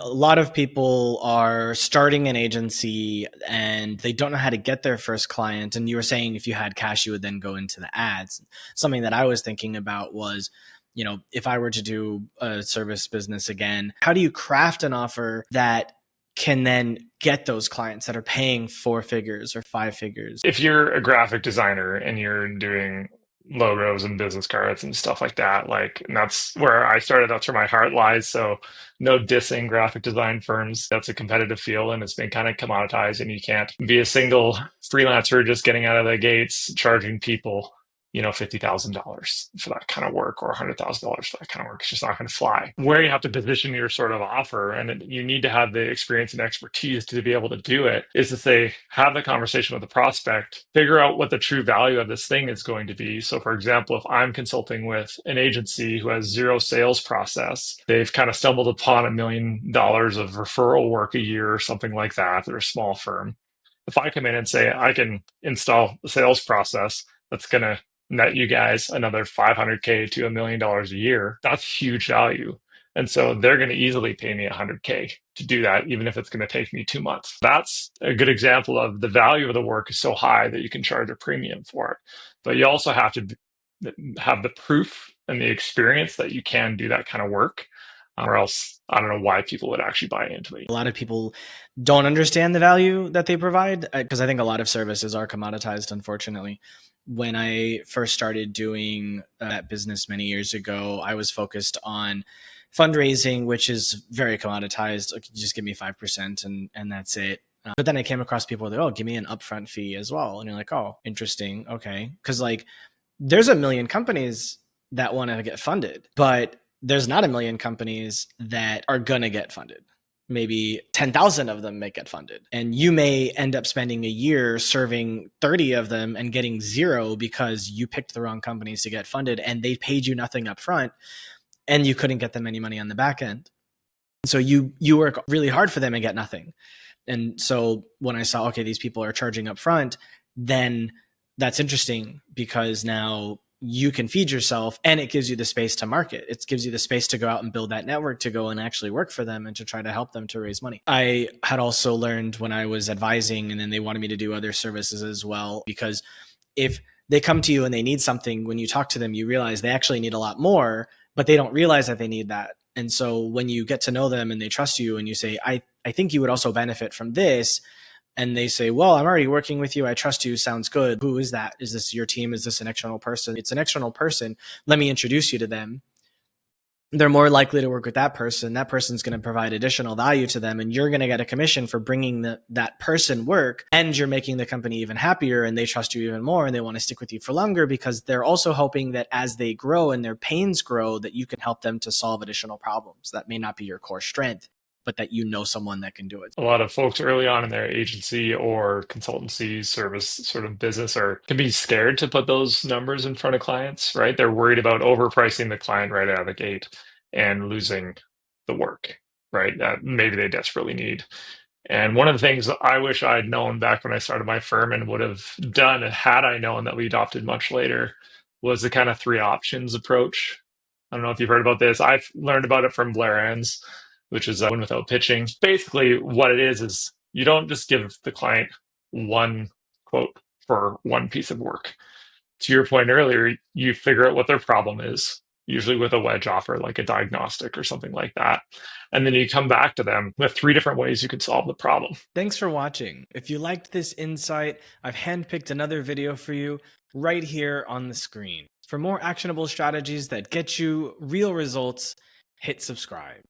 a lot of people are starting an agency and they don't know how to get their first client. And you were saying if you had cash, you would then go into the ads. Something that I was thinking about was, if I were to do a service business again, how do you craft an offer that can then get those clients that are paying 4 figures or 5 figures? If you're a graphic designer and you're doing logos and business cards and stuff like that, and that's where I started, that's where my heart lies. So no dissing graphic design firms. That's a competitive field and it's been kind of commoditized, and you can't be a single freelancer just getting out of the gates charging people $50,000 for that kind of work, or $100,000 for that kind of work. It's just not going to fly. Where you have to position your sort of offer, and you need to have the experience and expertise to be able to do it, is to say, have the conversation with the prospect, figure out what the true value of this thing is going to be. So for example, if I'm consulting with an agency who has zero sales process, they've kind of stumbled upon $1 million of referral work a year or something like that. They're a small firm. If I come in and say, I can install the sales process that's going to net you guys another $500K to $1 million a year, that's huge value. And so they're going to easily pay me $100K to do that, even if it's going to take me 2 months. That's a good example of the value of the work is so high that you can charge a premium for it. But you also have to have the proof and the experience that you can do that kind of work, or else I don't know why people would actually buy into it. A lot of people don't understand the value that they provide, because I think a lot of services are commoditized, unfortunately. When I first started doing that business many years ago, I was focused on fundraising, which is very commoditized. Like, you just give me 5% and that's it. But then I came across people that, oh, give me an upfront fee as well. And you're like, oh, interesting. Okay. Because there's a million companies that want to get funded, but there's not a million companies that are going to get funded. Maybe 10,000 of them may get funded. And you may end up spending a year serving 30 of them and getting 0 because you picked the wrong companies to get funded and they paid you nothing up front and you couldn't get them any money on the back end. So you work really hard for them and get nothing. And so when I saw, okay, these people are charging up front, then that's interesting, because now you can feed yourself and it gives you the space to market. It gives you the space to go out and build that network, to go and actually work for them and to try to help them to raise money. I had also learned when I was advising, and then they wanted me to do other services as well, because if they come to you and they need something, when you talk to them, you realize they actually need a lot more, but they don't realize that they need that. And so when you get to know them and they trust you and you say, I think you would also benefit from this, and they say, well, I'm already working with you, I trust you, sounds good. Who is that? Is this your team? Is this an external person? It's an external person. Let me introduce you to them. They're more likely to work with that person. That person's going to provide additional value to them, and you're going to get a commission for bringing that person work, and you're making the company even happier, and they trust you even more, and they want to stick with you for longer, because they're also hoping that as they grow and their pains grow, that you can help them to solve additional problems that may not be your core strength, but that you know someone that can do it. A lot of folks early on in their agency or consultancy service sort of business can be scared to put those numbers in front of clients, right? They're worried about overpricing the client right out of the gate and losing the work, right? That maybe they desperately need. And one of the things I wish I'd known back when I started my firm, and would have done had I known, that we adopted much later, was the kind of 3 options approach. I don't know if you've heard about this. I've learned about it from Blair Enns, which is win without pitching. Basically, what it is you don't just give the client one quote for one piece of work. To your point earlier, you figure out what their problem is, usually with a wedge offer, like a diagnostic or something like that. And then you come back to them with 3 different ways you can solve the problem. Thanks for watching. If you liked this insight, I've handpicked another video for you right here on the screen. For more actionable strategies that get you real results, hit subscribe.